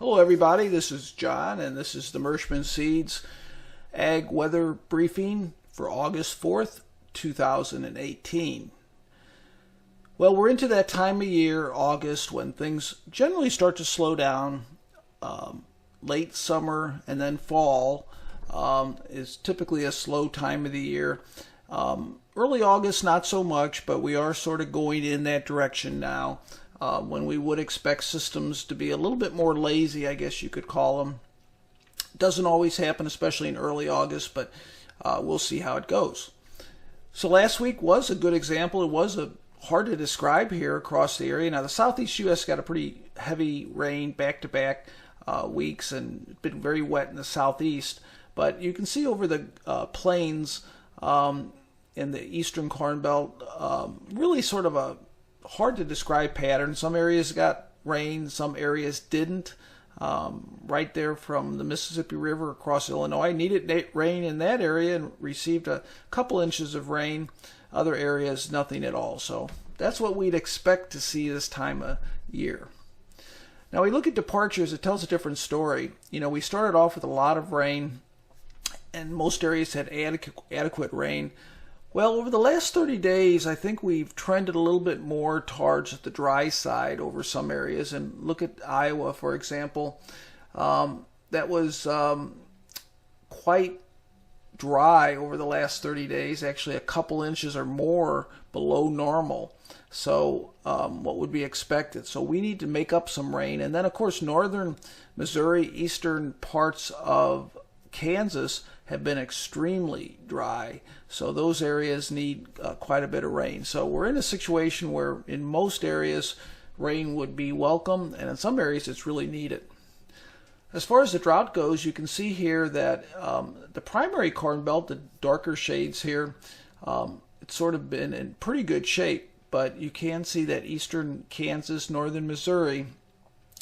Hello everybody, this is John and this is the Merschman Seeds Ag Weather Briefing for August 4th, 2018. Well, we're into that time of year, August, when things generally start to slow down. Late summer and then fall is typically a slow time of the year. Early August, not so much, but we are sort of going in that direction now. When we would expect systems to be a little bit more lazy, I guess you could call them. Doesn't always happen, especially in early August, but we'll see how it goes. So last week was a good example. It was hard to describe here across the area. Now the southeast U.S. got a pretty heavy rain back-to-back weeks, and it's been very wet in the southeast. But you can see over the plains in the eastern Corn Belt, really sort of a hard to describe pattern. Some areas got rain, some areas didn't. Right there from the Mississippi River across Illinois, needed rain in that area and received a couple inches of rain. Other areas, nothing at all. So that's what we'd expect to see this time of year. Now we look at departures, it tells a different story. You know, we started off with a lot of rain and most areas had adequate rain. Well, over the last 30 days, I think we've trended a little bit more towards the dry side over some areas. And look at Iowa, for example. That was quite dry over the last 30 days, actually a couple inches or more below normal. So what would be expected? So we need to make up some rain. And then, of course, northern Missouri, eastern parts of Kansas have been extremely dry. So those areas need quite a bit of rain. So we're in a situation where in most areas rain would be welcome, and in some areas it's really needed. As far as the drought goes, you can see here that the primary Corn Belt, the darker shades here, it's sort of been in pretty good shape, but you can see that eastern Kansas, northern Missouri,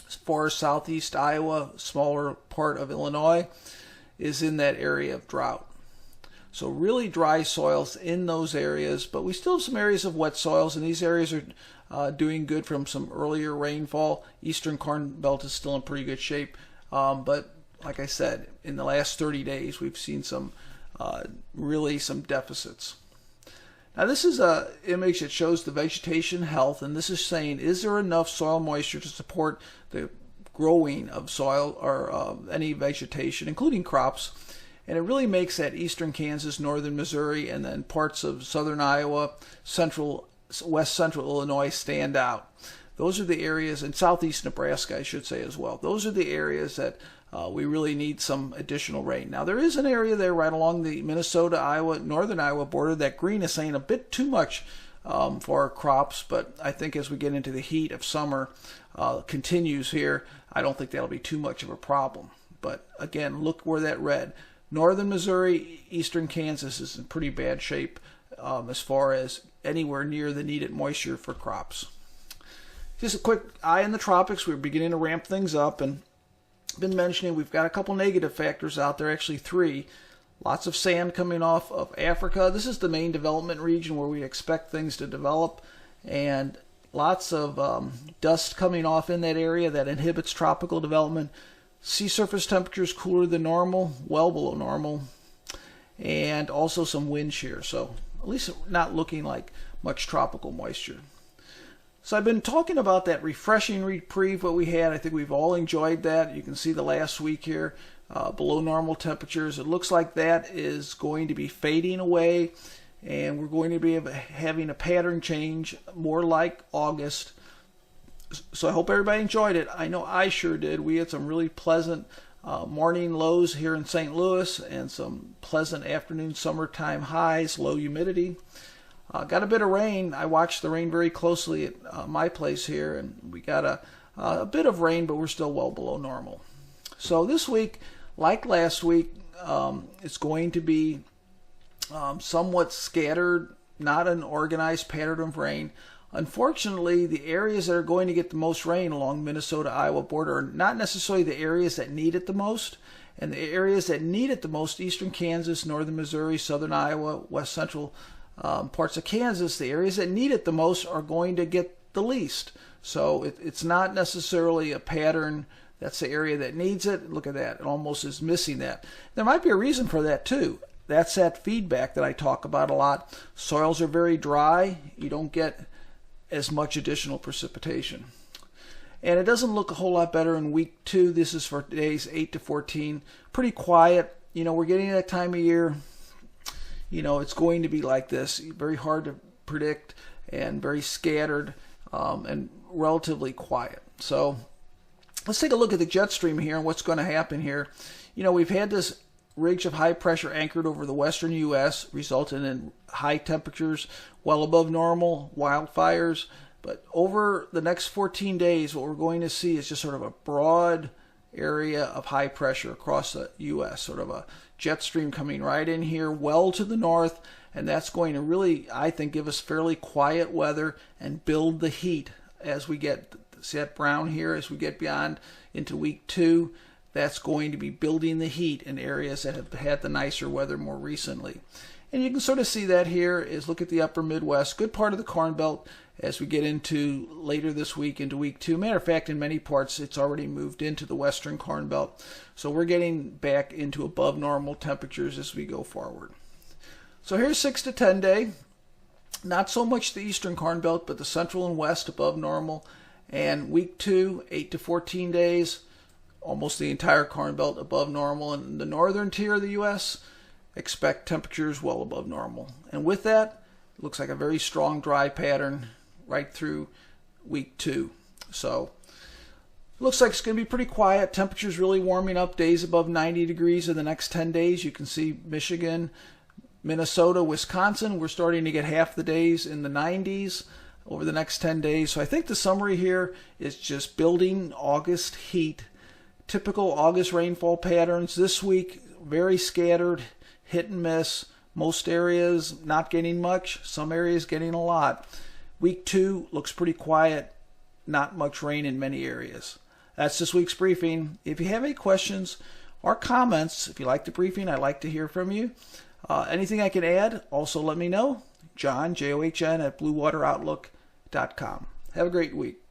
as far as southeast Iowa, smaller part of Illinois, is in that area of drought. So really dry soils in those areas, but we still have some areas of wet soils, and these areas are doing good from some earlier rainfall. Eastern Corn Belt is still in pretty good shape, but like I said, in the last 30 days we've seen some really some deficits. Now this is an image that shows the vegetation health, and this is saying, is there enough soil moisture to support the growing of soil or any vegetation, including crops? And it really makes that eastern Kansas, northern Missouri, and then parts of southern Iowa, west central Illinois stand out. Those are the areas, and southeast Nebraska, I should say as well. Those are the areas that we really need some additional rain. Now there is an area there right along the Minnesota, Iowa, northern Iowa border that green is saying a bit too much for our crops, but I think as we get into the heat of summer continues here, I don't think that'll be too much of a problem. But again, look where that red. Northern Missouri, eastern Kansas is in pretty bad shape as far as anywhere near the needed moisture for crops. Just a quick eye on the tropics. We're beginning to ramp things up, and I've been mentioning we've got a couple negative factors out there, actually three. Lots of sand coming off of Africa. This is the main development region where we expect things to develop, and lots of dust coming off in that area that inhibits tropical development. Sea surface temperatures cooler than normal, well below normal, and also some wind shear. So at least not looking like much tropical moisture. So I've been talking about that refreshing reprieve what we had. I think we've all enjoyed that. You can see the last week here, below normal temperatures. It looks like that is going to be fading away, and we're going to be having a pattern change more like August. So I hope everybody enjoyed it. I know I sure did. We had some really pleasant morning lows here in St. Louis and some pleasant afternoon summertime highs, low humidity. Got a bit of rain. I watched the rain very closely at my place here, and we got a bit of rain, but we're still well below normal. So this week, like last week, it's going to be somewhat scattered, not an organized pattern of rain. Unfortunately, the areas that are going to get the most rain along Minnesota-Iowa border are not necessarily the areas that need it the most. And the areas that need it the most, eastern Kansas, northern Missouri, southern Iowa, west central parts of Kansas, the areas that need it the most are going to get the least. So it's not necessarily a pattern That's the area that needs it. Look at that. It almost is missing that. There might be a reason for that too. That's that feedback that I talk about a lot. Soils are very dry. You don't get as much additional precipitation. And it doesn't look a whole lot better in week 2. This is for days 8 to 14. Pretty quiet. You know, we're getting that time of year. You know, it's going to be like this. Very hard to predict and very scattered and relatively quiet. So let's take a look at the jet stream here and what's going to happen here. You know, we've had this ridge of high pressure anchored over the western U.S., resulting in high temperatures well above normal, wildfires. But over the next 14 days, what we're going to see is just sort of a broad area of high pressure across the U.S., sort of a jet stream coming right in here, well to the north, and that's going to really, I think, give us fairly quiet weather and build the heat as we get, see that brown here, as we get beyond into week 2. That's going to be building the heat in areas that have had the nicer weather more recently. And you can sort of see that here is look at the upper Midwest, good part of the Corn Belt as we get into later this week into week 2. Matter of fact, in many parts, it's already moved into the western Corn Belt. So we're getting back into above normal temperatures as we go forward. So here's 6 to 10 day. Not so much the eastern Corn Belt, but the central and west above normal. And week 2, 8 to 14 days, almost the entire Corn Belt above normal. And in the northern tier of the U.S., expect temperatures well above normal. And with that, it looks like a very strong dry pattern right through week 2. So looks like it's going to be pretty quiet. Temperatures really warming up, days above 90 degrees in the next 10 days. You can see Michigan, Minnesota, Wisconsin, we're starting to get half the days in the 90s over the next 10 days. So I think the summary here is just building August heat. Typical August rainfall patterns this week, very scattered, hit and miss. Most areas not getting much, some areas getting a lot. Week 2 looks pretty quiet, not much rain in many areas. That's this week's briefing. If you have any questions or comments, if you like the briefing, I'd like to hear from you. Anything I can add, also let me know. John, John, @bluewateroutlook.com. Have a great week.